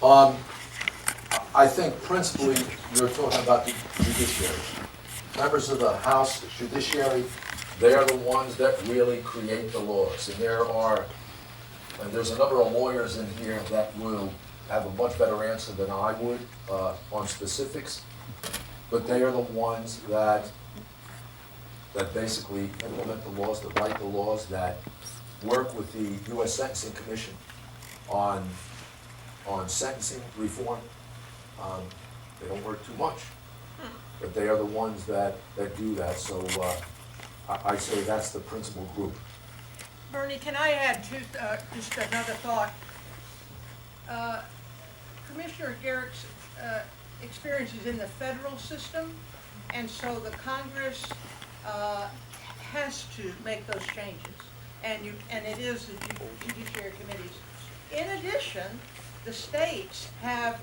I think principally you're talking about the judiciary. Members of the House Judiciary, they are the ones that really create the laws. And there's a number of lawyers in here that will have a much better answer than I would on specifics. But they are the ones that basically implement the laws, that write the laws, that work with the U.S. Sentencing Commission on sentencing reform. They don't work too much, but they are the ones that do that. So I'd say that's the principal group. Bernie, can I add just another thought? Commissioner Kerik's experience is in the federal system, and so the Congress has to make those changes, and it is the Judiciary Committees. In addition, the states have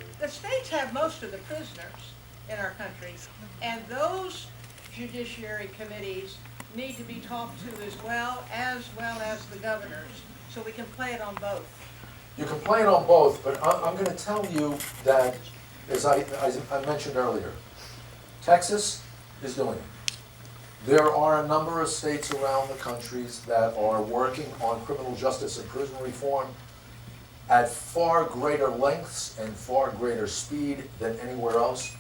most of the prisoners in our country, and those judiciary committees need to be talked to as well as the governors, so we can play it on both. You can play it on both, but I'm going to tell you that, as I mentioned earlier, Texas is doing it. There are a number of states around the country that are working on criminal justice and prison reform at far greater lengths and far greater speed than anywhere else,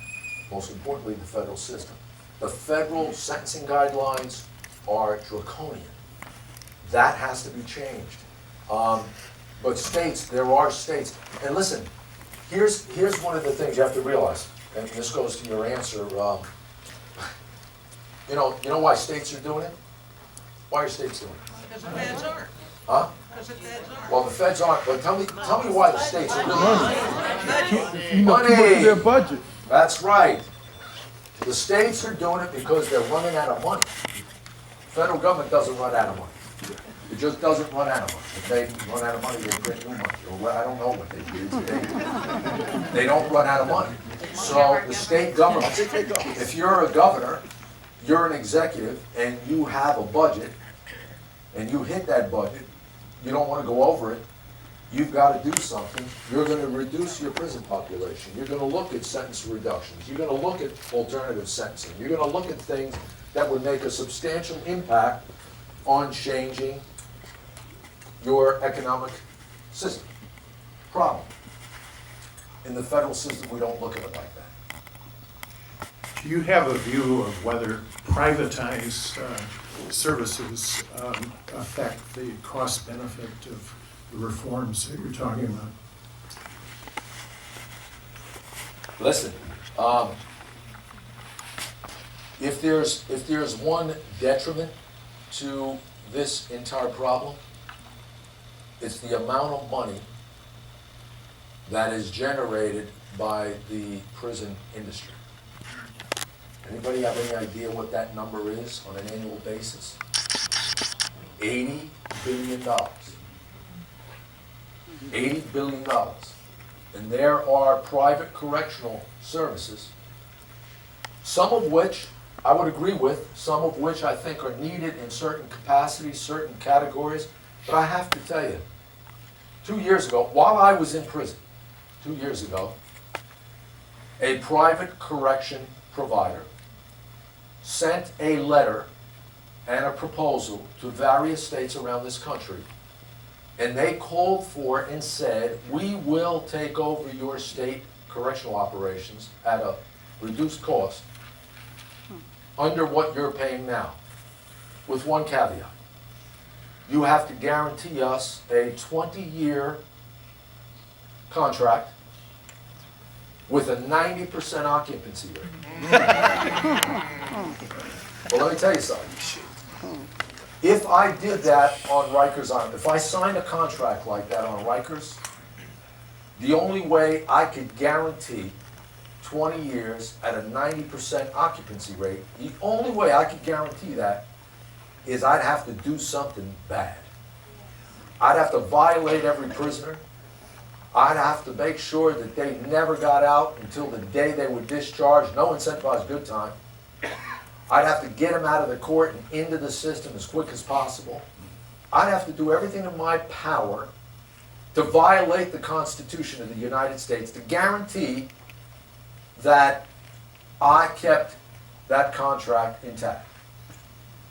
most importantly the federal system. The federal sentencing guidelines are draconian. That has to be changed. But states, there are states, and listen, here's one of the things you have to realize, and this goes to your answer. You know why states are doing it? Why are states doing it? Because the feds aren't. Huh? Because the feds aren't. Well, the feds aren't, but tell me why the states are doing it. Money. Their budget. That's right. The states are doing it because they're running out of money. Federal government doesn't run out of money. It just doesn't run out of money. If they run out of money, they print new money. Or I don't know what they do. They don't run out of money. So the state government, if you're a governor, you're an executive, and you have a budget, and you hit that budget, you don't want to go over it, you've got to do something. You're going to reduce your prison population. You're going to look at sentence reductions. You're going to look at alternative sentencing. You're going to look at things that would make a substantial impact on changing your economic system. Problem. In the federal system, we don't look at it like that. Do you have a view of whether privatized services affect the cost benefit of the reforms that you're talking about? Listen, if there's one detriment to this entire problem, it's the amount of money that is generated by the prison industry. Anybody have any idea what that number is on an annual basis? $80 billion. $80 billion. And there are private correctional services, some of which I would agree with, some of which I think are needed in certain capacities, certain categories. But I have to tell you, 2 years ago, while I was in prison, 2 years ago, a private correction provider sent a letter and a proposal to various states around this country, and they called for and said, we will take over your state correctional operations at a reduced cost under what you're paying now, with one caveat. You have to guarantee us a 20-year contract with a 90% occupancy rate. Well, let me tell you something. If I did that on Rikers Island, if I signed a contract like that on Rikers, the only way I could guarantee 20 years at a 90% occupancy rate, the only way I could guarantee that is I'd have to do something bad. I'd have to violate every prisoner. I'd have to make sure that they never got out until the day they were discharged, no incentivized good time. I'd have to get them out of the court and into the system as quick as possible. I'd have to do everything in my power to violate the Constitution of the United States to guarantee that I kept that contract intact.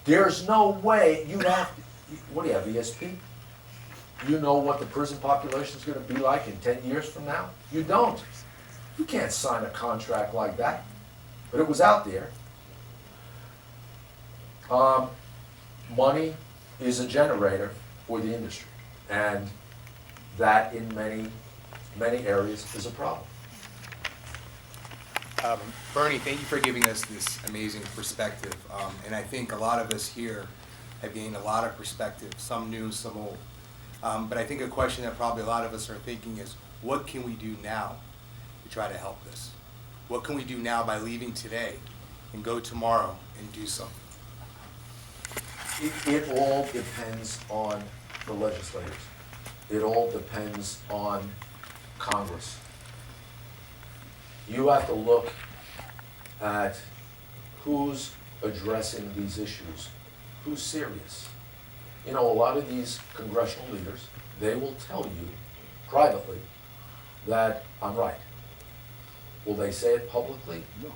There's no way you'd have, what do you have, ESP? You know what the prison population is going to be like in 10 years from now? You don't. You can't sign a contract like that. But it was out there. Money is a generator for the industry, and that in many areas is a problem. Bernie, thank you for giving us this amazing perspective. And I think a lot of us here have gained a lot of perspective, some new, some old. But I think a question that probably a lot of us are thinking is, what can we do now to try to help this? What can we do now by leaving today and go tomorrow and do something? It all depends on the legislators. It all depends on Congress. You have to look at who's addressing these issues, who's serious. You know, a lot of these congressional leaders, they will tell you privately that I'm right. Will they say it publicly? No.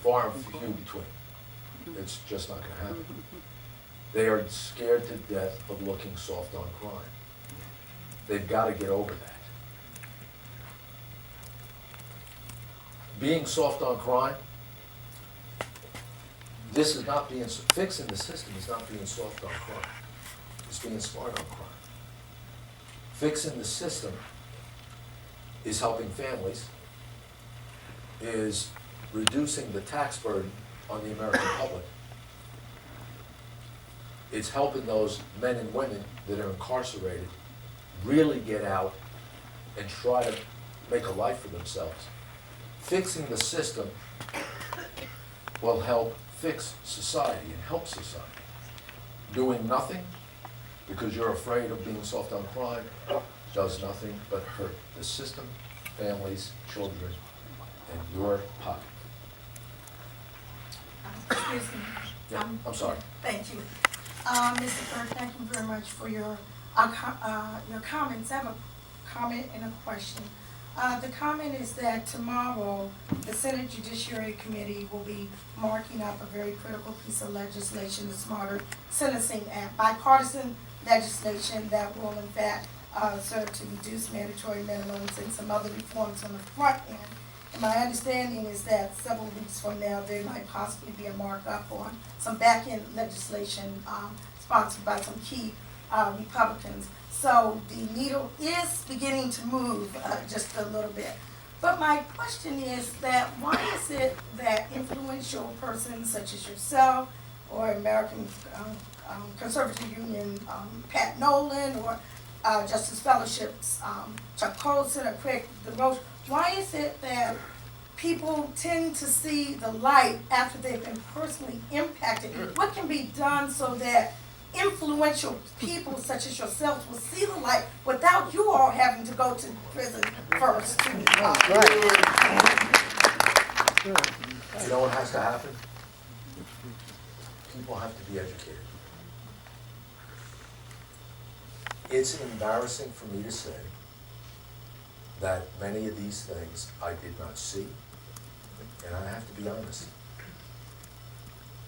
Far and few between. It's just not going to happen. They are scared to death of looking soft on crime. They've got to get over that. Being soft on crime, this is not being, fixing the system is not being soft on crime. It's being smart on crime. Fixing the system is helping families, is reducing the tax burden on the American public. It's helping those men and women that are incarcerated really get out and try to make a life for themselves. Fixing the system will help fix society and help society. Doing nothing because you're afraid of being soft on crime does nothing but hurt the system, families, children, and your pocket. Excuse me. Yeah, I'm sorry. Thank you. Mr. Kerik, thank you very much for your comments. I have a comment and a question. The comment is that tomorrow, the Senate Judiciary Committee will be marking up a very critical piece of legislation, the Smarter Sentencing Act, bipartisan legislation that will in fact serve to reduce mandatory minimums and some other reforms on the front end. And my understanding is that several weeks from now, there might possibly be a markup on some back-end legislation sponsored by some key Republicans. So the needle is beginning to move just a little bit. But my question is that why is it that influential persons such as yourself or American Conservative Union Pat Nolan or Justice Fellowship's Chuck Colson or Craig DeRoche, why is it that people tend to see the light after they've been personally impacted? What can be done so that influential people such as yourselves will see the light without you all having to go to prison first? You know what has to happen? People have to be educated. It's embarrassing for me to say that many of these things I did not see, and I have to be honest,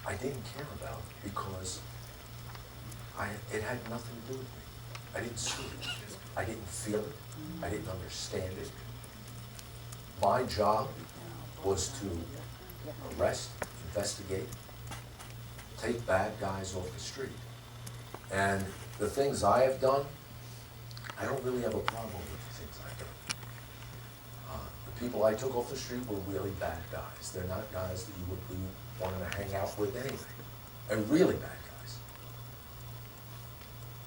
I didn't care about because it had nothing to do with me. I didn't see it. I didn't feel it. I didn't understand it. My job was to arrest, investigate, take bad guys off the street. And the things I have done, I don't really have a problem with the things I've done. The people I took off the street were really bad guys. They're not guys that you would be wanting to hang out with anyway. They're really bad guys.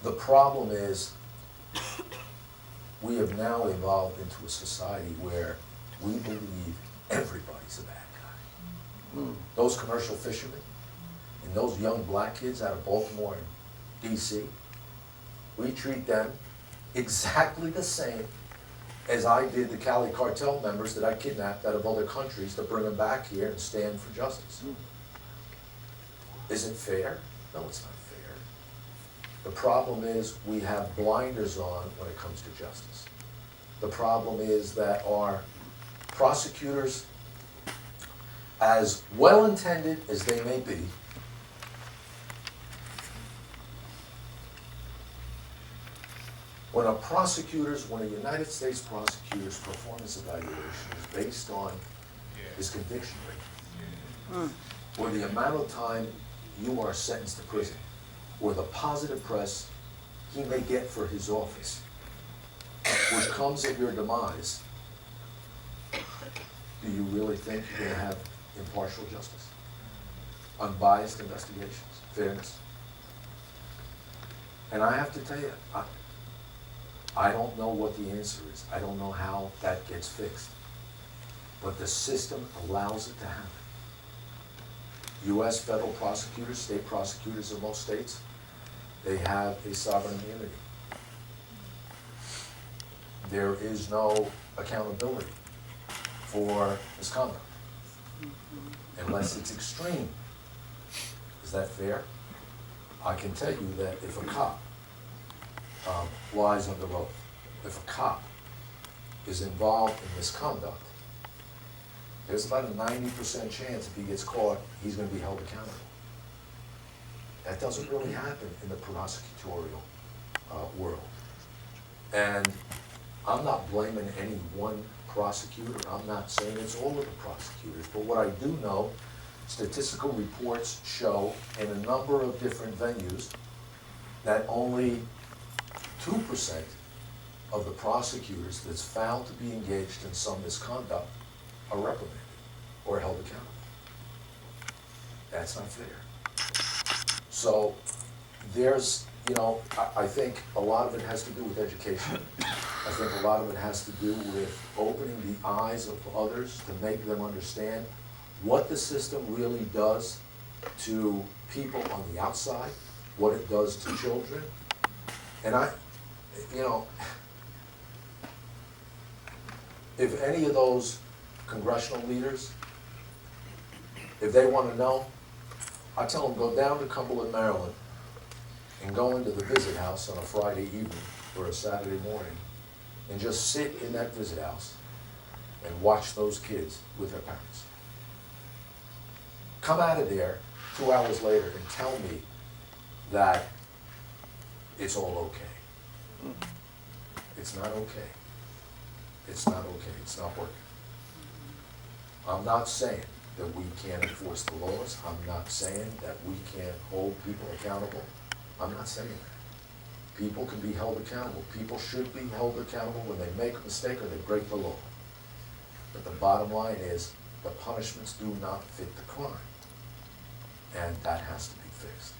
The problem is we have now evolved into a society where we believe everybody's a bad guy. Those commercial fishermen and those young black kids out of Baltimore and DC, we treat them exactly the same as I did the Cali cartel members that I kidnapped out of other countries to bring them back here and stand for justice. Is it fair? No, it's not fair. The problem is we have blinders on when it comes to justice. The problem is that our prosecutors, as well-intended as they may be, when a United States prosecutor's performance evaluation is based on his conviction rate, or the amount of time you are sentenced to prison, or the positive press he may get for his office, which comes at your demise, do you really think you're going to have impartial justice? Unbiased investigations, fairness? And I have to tell you, I don't know what the answer is. I don't know how that gets fixed. But the system allows it to happen. U.S. federal prosecutors, state prosecutors in most states, they have a sovereign immunity. There is no accountability for misconduct unless it's extreme. Is that fair? I can tell you that if a cop lies under oath, if a cop is involved in misconduct, there's about a 90% chance if he gets caught, he's going to be held accountable. That doesn't really happen in the prosecutorial world. And I'm not blaming any one prosecutor. I'm not saying it's all of the prosecutors. But what I do know, statistical reports show in a number of different venues that only 2% of the prosecutors that's found to be engaged in some misconduct are reprimanded or held accountable. That's not fair. So there's, I think a lot of it has to do with education. I think a lot of it has to do with opening the eyes of others to make them understand what the system really does to people on the outside, what it does to children. And if any of those congressional leaders, if they want to know, I tell them go down to Cumberland, Maryland, and go into the visit house on a Friday evening or a Saturday morning, and just sit in that visit house and watch those kids with their parents. Come out of there 2 hours later and tell me that it's all okay. It's not okay. It's not okay. It's not working. I'm not saying that we can't enforce the laws. I'm not saying that we can't hold people accountable. I'm not saying that. People can be held accountable. People should be held accountable when they make a mistake or they break the law. But the bottom line is the punishments do not fit the crime. And that has to be fixed.